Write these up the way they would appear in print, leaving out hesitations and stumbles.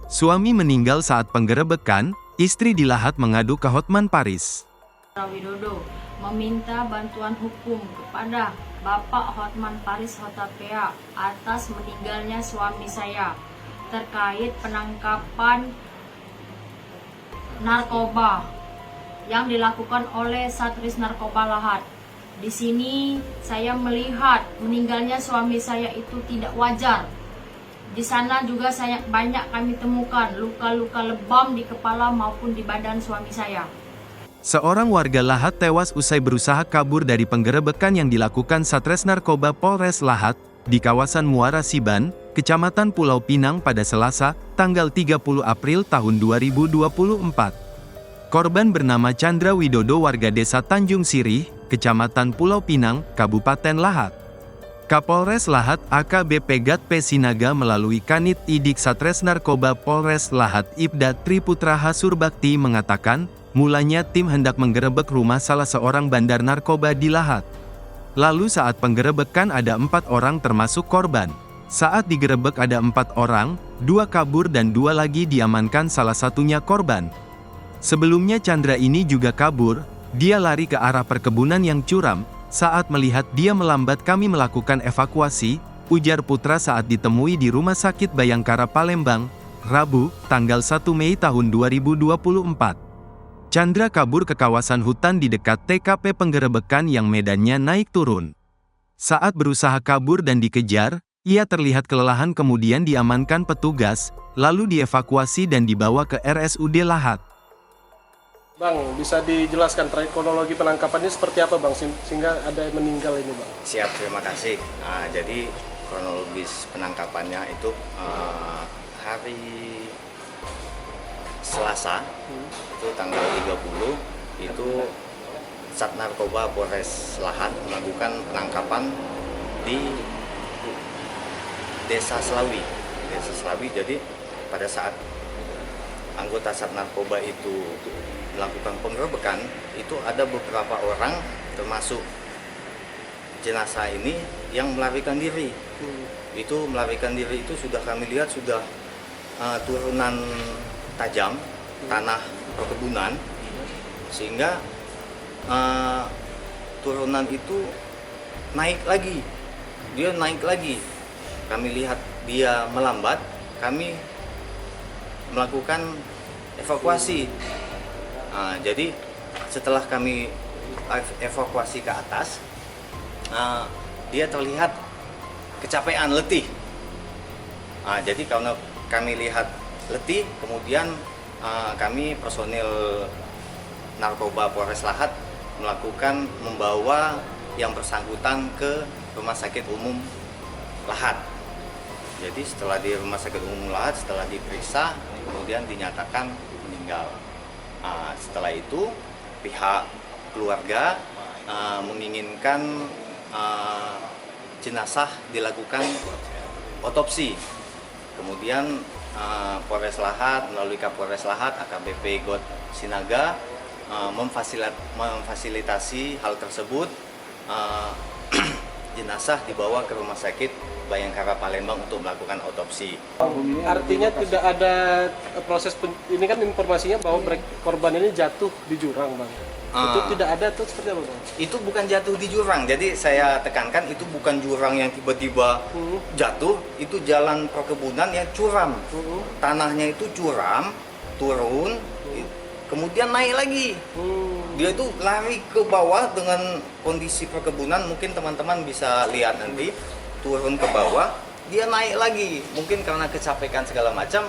Suami meninggal saat penggerebekan, istri di Lahat mengadu ke Hotman Paris. Widodo meminta bantuan hukum kepada Bapak Hotman Paris Hutapea atas meninggalnya suami saya terkait penangkapan narkoba yang dilakukan oleh Satris Narkoba Lahat. Di sini saya melihat meninggalnya suami saya itu tidak wajar. Di sana juga banyak kami temukan luka-luka lebam di kepala maupun di badan suami saya. Seorang warga Lahat tewas usai berusaha kabur dari penggerebekan yang dilakukan Satres Narkoba Polres Lahat, di kawasan Muara Siban, Kecamatan Pulau Pinang pada Selasa, tanggal 30 April tahun 2024. Korban bernama Chandra Widodo warga desa Tanjung Sirih, Kecamatan Pulau Pinang, Kabupaten Lahat. Kapolres Lahat AKBP Gat P. Sinaga melalui Kanit Idik Satres Narkoba Polres Lahat Ibda Triputra Hasurbakti mengatakan, mulanya tim hendak menggerebek rumah salah seorang bandar narkoba di Lahat. Lalu saat penggerebekan ada 4 orang termasuk korban. Saat digerebek ada 4 orang, 2 kabur dan 2 lagi diamankan, salah satunya korban. Sebelumnya Chandra ini juga kabur, dia lari ke arah perkebunan yang curam. Saat melihat dia melambat kami melakukan evakuasi, ujar Putra saat ditemui di Rumah Sakit Bayangkara Palembang, Rabu, tanggal 1 Mei tahun 2024. Chandra kabur ke kawasan hutan di dekat TKP penggerebekan yang medannya naik turun. Saat berusaha kabur dan dikejar, ia terlihat kelelahan kemudian diamankan petugas, lalu dievakuasi dan dibawa ke RSUD Lahat. Bang, bisa dijelaskan kronologi penangkapannya seperti apa Bang, sehingga ada yang meninggal ini Bang? Siap, terima kasih. Jadi kronologis penangkapannya itu hari Selasa, itu tanggal 30, itu Sat Narkoba Polres Lahat melakukan penangkapan di Desa Selawi. Jadi pada saat anggota Sat Narkoba itu melakukan penggerebekan, itu ada beberapa orang termasuk jenazah ini yang melarikan diri. Itu melarikan diri itu sudah kami lihat sudah turunan tajam tanah perkebunan, sehingga turunan itu naik lagi. Dia naik lagi. Kami lihat dia melambat, kami melakukan evakuasi. Jadi setelah kami evakuasi ke atas, dia terlihat kecapean, letih. Jadi karena kami lihat letih, kemudian kami personil narkoba Polres Lahat melakukan membawa yang bersangkutan ke Rumah Sakit Umum Lahat. Jadi setelah di Rumah Sakit Umum Lahat, setelah diperiksa, kemudian dinyatakan meninggal. Setelah itu pihak keluarga menginginkan jenazah dilakukan otopsi. Kemudian Polres Lahat melalui Kapolres Lahat AKBP Got Sinaga memfasilitasi hal tersebut. Jenazah dibawa ke Rumah Sakit Bayangkara Palembang untuk melakukan otopsi. Artinya tidak ada proses ini kan informasinya bahwa korban ini jatuh di jurang Bang. Itu tidak ada tuh, seperti apa Bang? Itu bukan jatuh di jurang, jadi saya tekankan itu bukan jurang yang tiba-tiba jatuh, itu jalan perkebunan yang curam. Tanahnya itu curam, turun, kemudian naik lagi. Dia itu lari ke bawah dengan kondisi perkebunan, mungkin teman-teman bisa lihat nanti, turun ke bawah, dia naik lagi, mungkin karena kecapekan segala macam,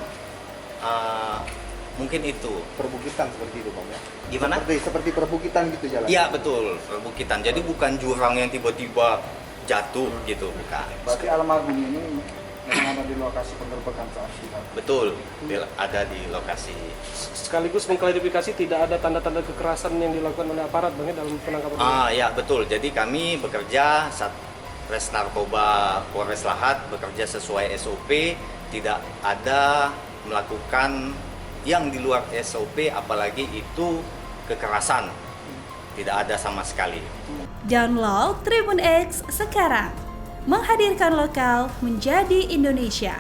mungkin itu. Perbukitan seperti itu Bang ya? Gimana? Seperti perbukitan gitu jalan? Iya betul, perbukitan, jadi bukan jurang yang tiba-tiba jatuh gitu, bukan. Berarti almarhum ini memang ada di lokasi penggerbekan saat itu? Betul, ada di lokasi. Sekaligus mengklarifikasi tidak ada tanda-tanda kekerasan yang dilakukan oleh aparat Bang ya dalam penangkapan ini? Ya betul, jadi kami bekerja Satres Narkoba Polres Lahat bekerja sesuai SOP, tidak ada melakukan yang di luar SOP, apalagi itu kekerasan, tidak ada sama sekali. Download Tribun X sekarang, menghadirkan lokal menjadi Indonesia.